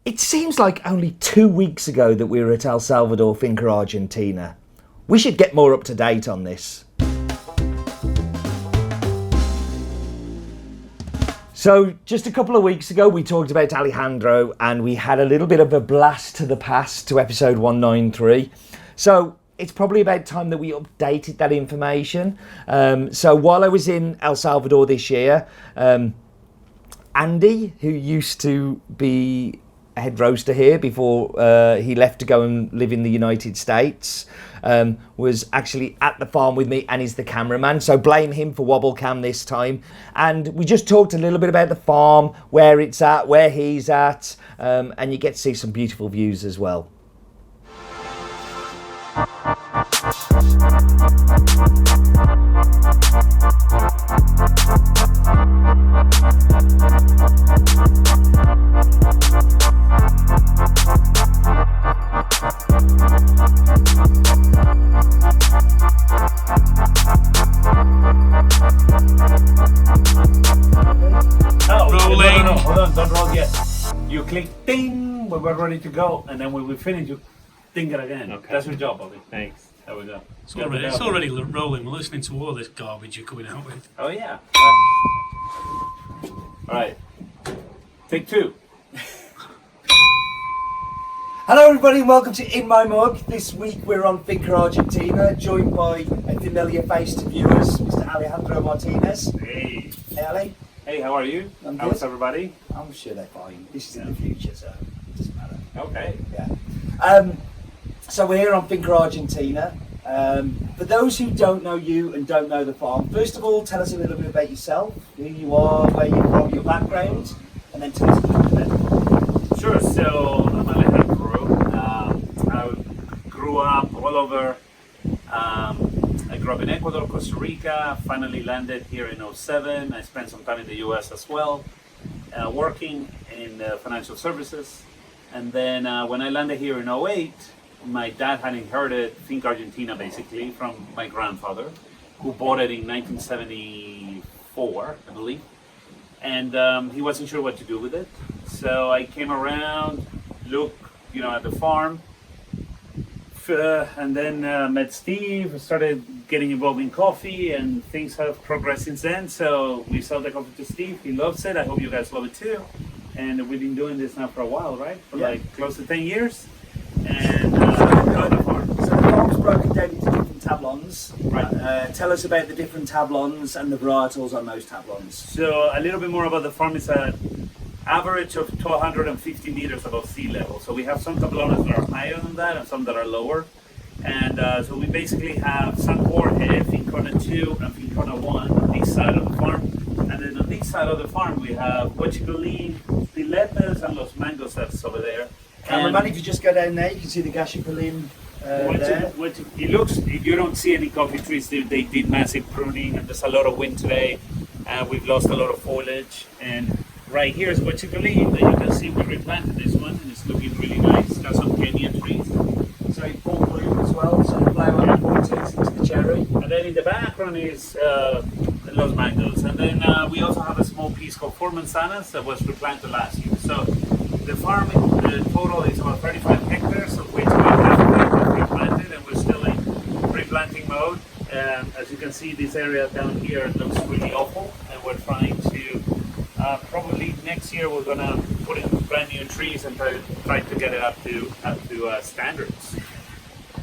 It seems like only 2 weeks ago that we were at Salvador Finca Argentina. We should get more up to date on this. So just a couple of weeks ago we talked about Alejandro and we had a little bit of a blast to the past to episode 193. So it's probably about time that we updated that information. So while I was in El Salvador this year, Andy, who used to be a head roaster here before he left to go and live in the United States, was actually at the farm with me and is the cameraman, so blame him for wobble cam this time. And we just talked a little bit about the farm, where it's at, where he's at, and you get to see some beautiful views as well. No, hold on, don't roll yet. You click ding when we're ready to go, and then when we finish, you ding it again. Okay. That's your job, Bobby. Thanks. There we go. It's already rolling. We're listening to all this garbage you're coming out with. Oh, yeah. All right. Take two. Hello everybody and welcome to In My Mug. This week we're on Finca Argentina, joined by a familiar face to viewers, Mr. Alejandro Martinez. Hey. Hey Ali. Hey, how are you? I'm How's good. everybody? I'm sure they're fine. This is in the future, so it doesn't matter. Okay. Yeah. So we're here on Finca Argentina. For those who don't know you and don't know the farm, first of all, tell us a little bit about yourself, who you are, where you're from, your background, and then tell us a little bit. Sure. So I'm Alejandro. I grew up all over. I grew up in Ecuador, Costa Rica. Finally landed here in '07. I spent some time in the U.S. as well, working in financial services. And then when I landed here in '08, my dad had inherited Finca Argentina basically from my grandfather, who bought it in 1974, I believe. And he wasn't sure what to do with it. So I came around, looked, at the farm, and then met Steve, started getting involved in coffee, and things have progressed since then. So we sold the coffee to Steve. He loves it. I hope you guys love it too. And we've been doing this now for a while, right? For like close to 10 years. And the farm. So the farm's broken down into different tablons. Right. Tell us about the different tablons and the varietals on those tablons. So a little bit more about the farm. Is an average of 1,250 meters above sea level. So we have some tablones that are higher than that and some that are lower. And so we basically have San Jorge, Fincona 2, and Fincona 1 on this side of the farm. And then on this side of the farm we have Huachicolin, Piletas, and Los Mango sets over there. Cameraman, if you just go down there, you can see the Gachipolin there. It looks, you don't see any coffee trees. They did massive pruning, and there's a lot of wind today. We've lost a lot of foliage. And right here is Huachicolin that you can see. We replanted this one, and it's looking really nice. It's got some Candied trees. So it full bloom as well, so the flower points into the cherry. And then in the background is Los Mangoes. And then we also have a small piece called Four Manzanas that was replanted last year. So the farm, the total is about 35 hectares, of which we have replanted, and we're still in replanting mode. As you can see, this area down here looks really awful, and we're trying to, probably next year we're gonna put in brand new trees and try to get it up to standards.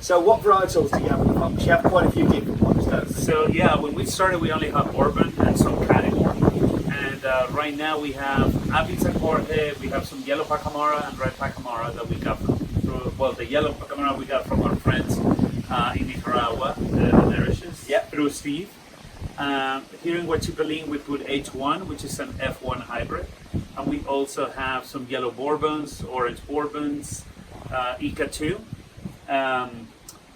So what varietals do you have in the farm? Because you have quite a few different ones, don't you? So yeah, when we started we only had Bourbon and some Candied. And right now we have Apis and Jorge, we have some yellow Pacamara and red Pacamara that we got the yellow Pacamara we got from our friends in Nicaragua, the Nourishes, through Steve. Here in Huachicolin we put H1, which is an F1 hybrid. And we also have some yellow Bourbons, orange Bourbons, Ica 2.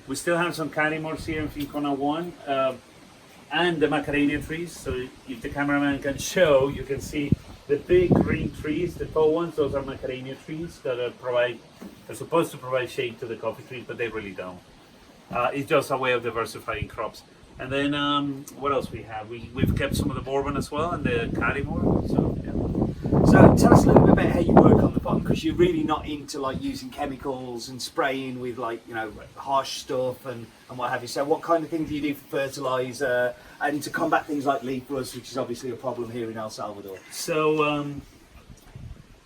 We still have some Cadimors here in Fincona 1. And the Macarena trees. So if the cameraman can show, you can see the big green trees, the tall ones. Those are Macarena trees that are supposed to provide shade to the coffee trees, but they really don't. It's just a way of diversifying crops. And then what else we have? We've kept some of the Bourbon as well and the Cadimor. So yeah. So tell us a little bit about how you work on the upon, because you're really not into like using chemicals and spraying with like, you know, harsh stuff and what have you. So what kind of things do you do for fertilizer and to combat things like leaf rust, which is obviously a problem here in El Salvador? So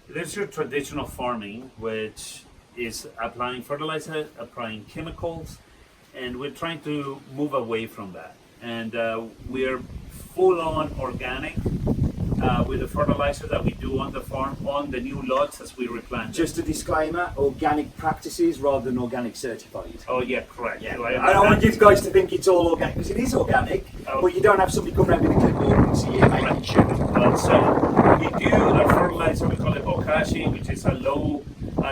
there's your traditional farming, which is applying fertilizer, applying chemicals, and we're trying to move away from that. And we're full on organic with the fertilizer that we do on the farm, on the new lots as we replant. Just a disclaimer, organic practices rather than organic certified. Oh yeah, correct. Yeah. So I don't want you guys to think it's all organic, because it is organic, but you don't have somebody come around with a clipboard and see it making sugar. So we do a fertilizer, we call it bokashi, which is a low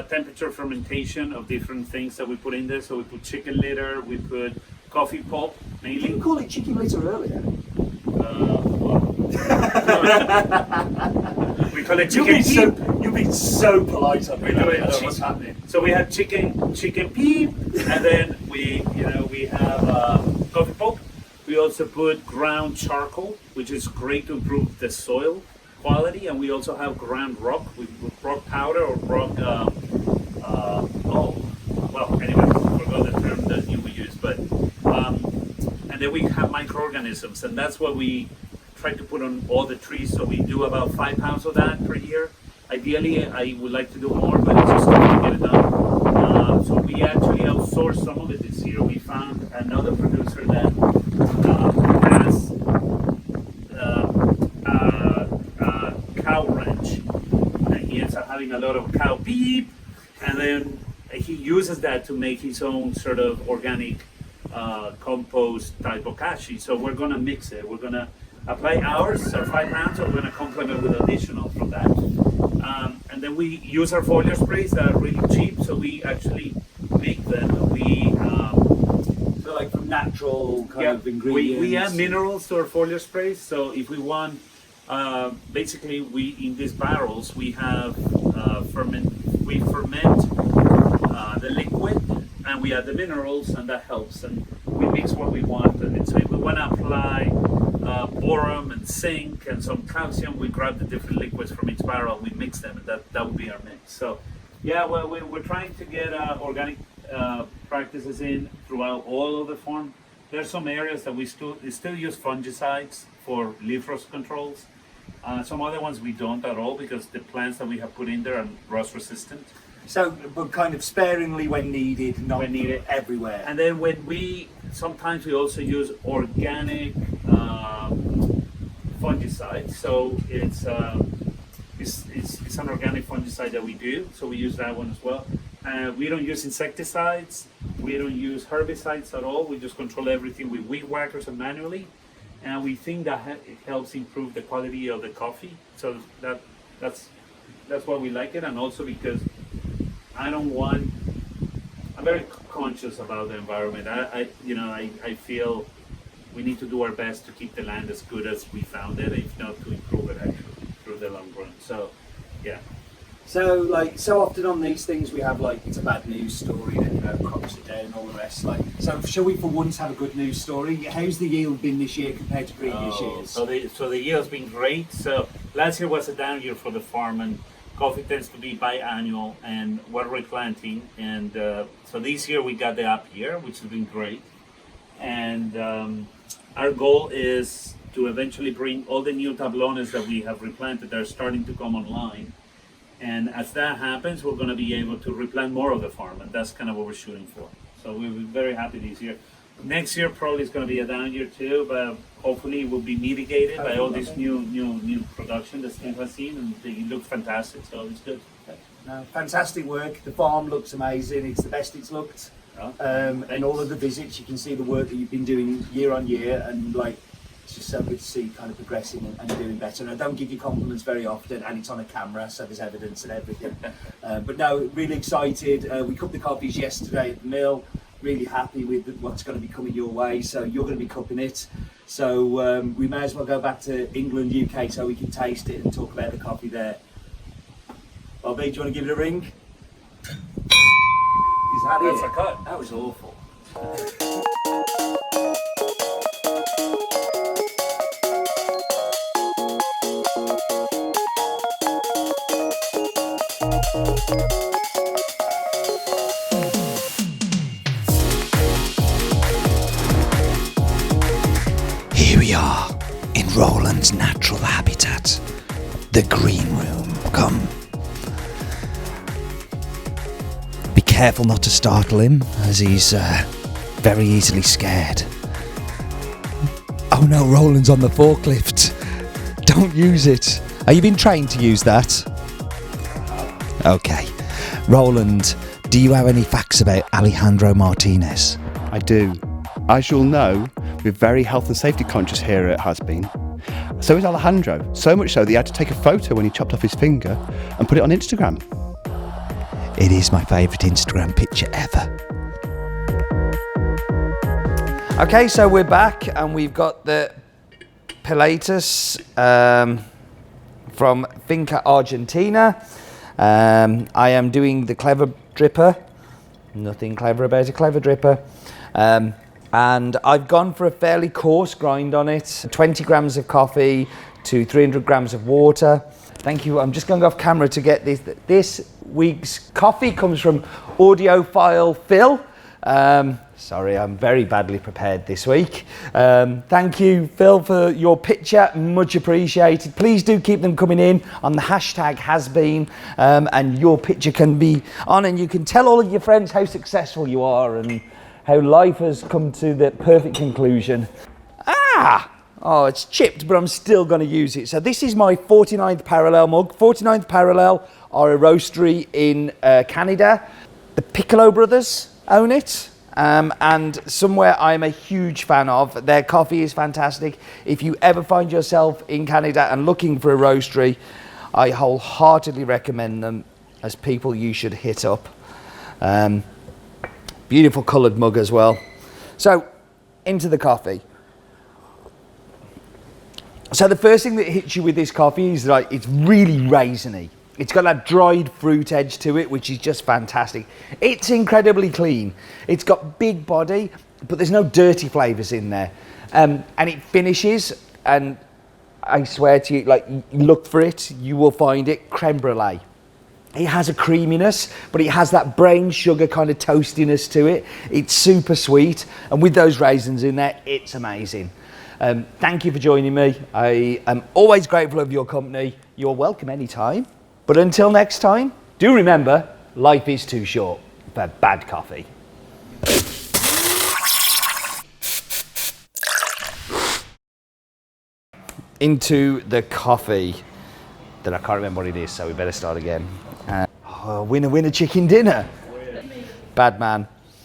temperature fermentation of different things that we put in there. So we put chicken litter, we put coffee pulp You mainly. didn't call it chicken litter earlier. We call it chicken peep. You've been so polite on me. We do it. I don't know what's happening. So we have chicken peep, and then we have coffee pulp. We also put ground charcoal, which is great to improve the soil quality, and we also have ground rock with rock powder or rock. Anyway, I forgot the term that you would use, but and then we have microorganisms, and that's what we try to put on all the trees. So we do about 5 pounds of that per year. Ideally, I would like to do more, but it's just tough to get it done. So we actually outsourced some of it this year. We found another producer that has cow ranch, and he ends up having a lot of cow beep, and then he uses that to make his own sort of organic compost type bokashi. So we're gonna mix it. We're gonna apply ours, our 5 pounds, and we're gonna complement with additional from that. And then we use our foliar sprays that are really cheap, so we actually make them. So like from natural kind of We ingredients. add minerals to our foliar sprays. So if we want, basically, in these barrels we have ferment the liquid, and we add the minerals, and that helps. And we mix what we want. And so if we want to apply boron and zinc and some calcium, we grab the different liquids from each barrel, we mix them, and that would be our mix. So yeah, well, we're trying to get organic practices in throughout all of the farm. There are some areas that we still use fungicides for leaf rust controls. Some other ones we don't at all, because the plants that we have put in there are rust resistant. So, but kind of sparingly when needed, not When needed. everywhere. And then sometimes we also use organic fungicide. So it's an organic fungicide that we do. So we use that one as well. We don't use insecticides. We don't use herbicides at all. We just control everything with weed whackers and manually. And we think that it helps improve the quality of the coffee. So that's why we like it, and also because I'm very conscious about the environment. I feel we need to do our best to keep the land as good as we found it, if not to improve it actually through the long run. So, yeah. So, like, so often on these things we have like it's a bad news story, and crops are down and all the rest. Like, so shall we for once have a good news story? How's the yield been this year compared to previous years? So the yield's been great. So last year was a down year for the farm, and coffee tends to be biannual, and we're replanting. And so this year we got the up year, which has been great. And our goal is to eventually bring all the new tablones that we have replanted that are starting to come online. And as that happens, we're going to be able to replant more of the farm, and that's kind of what we're shooting for. So we'll be very happy this year. Next year probably is going to be a down year too, but hopefully it will be mitigated by all this new production that Steve has seen, and it looks fantastic. So it's good. No, fantastic work. The farm looks amazing. It's the best it's looked. And all of the visits, you can see the work that you've been doing year on year, and like it's just so good to see kind of progressing and doing better. And I don't give you compliments very often, and it's on a camera, so there's evidence and everything. But no, really excited. We cupped the coffees yesterday at the mill. Really happy with what's going to be coming your way. So you're going to be cupping it. So we may as well go back to England, UK, so we can taste it and talk about the coffee there. Bobby, do you want to give it a ring? Is that That's it? a cut. That was awful. the green room. Come. Be careful not to startle him, as he's very easily scared. Oh no, Roland's on the forklift. Don't use it. Have you been trained to use that? Okay. Roland, do you have any facts about Alejandro Martinez? I do. As you'll know, we're very health and safety conscious here at Has Been. So is Alejandro. So much so that he had to take a photo when he chopped off his finger and put it on Instagram. It is my favourite Instagram picture ever. Okay, so we're back and we've got the Piletas from Finca Argentina. I am doing the clever dripper. Nothing clever about a clever dripper. And I've gone for a fairly coarse grind on it. 20 grams of coffee to 300 grams of water. Thank you. I'm just going off camera to get this. This week's coffee comes from Audiophile Phil. Sorry, I'm very badly prepared this week. Thank you, Phil, for your picture. Much appreciated. Please do keep them coming in on the hashtag hasbeen, and your picture can be on, and you can tell all of your friends how successful you are and how life has come to the perfect conclusion. Oh, it's chipped, but I'm still going to use it. So this is my 49th Parallel mug. 49th Parallel are a roastery in Canada. The Piccolo brothers own it. And somewhere I'm a huge fan of. Their coffee is fantastic. If you ever find yourself in Canada and looking for a roastery, I wholeheartedly recommend them as people you should hit up. Beautiful coloured mug as well. So, into the coffee. So the first thing that hits you with this coffee is like it's really raisiny. It's got that dried fruit edge to it, which is just fantastic. It's incredibly clean. It's got big body, but there's no dirty flavours in there. And it finishes, and I swear to you, like, look for it, you will find it, crème brûlée. It has a creaminess, but it has that brown sugar kind of toastiness to it. It's super sweet, and with those raisins in there, it's amazing. Thank you for joining me. I am always grateful of your company. You're welcome anytime. But until next time, do remember, life is too short for bad coffee. Into the coffee. That I can't remember what it is, so we better start again. Winner, winner, chicken dinner. Bad man.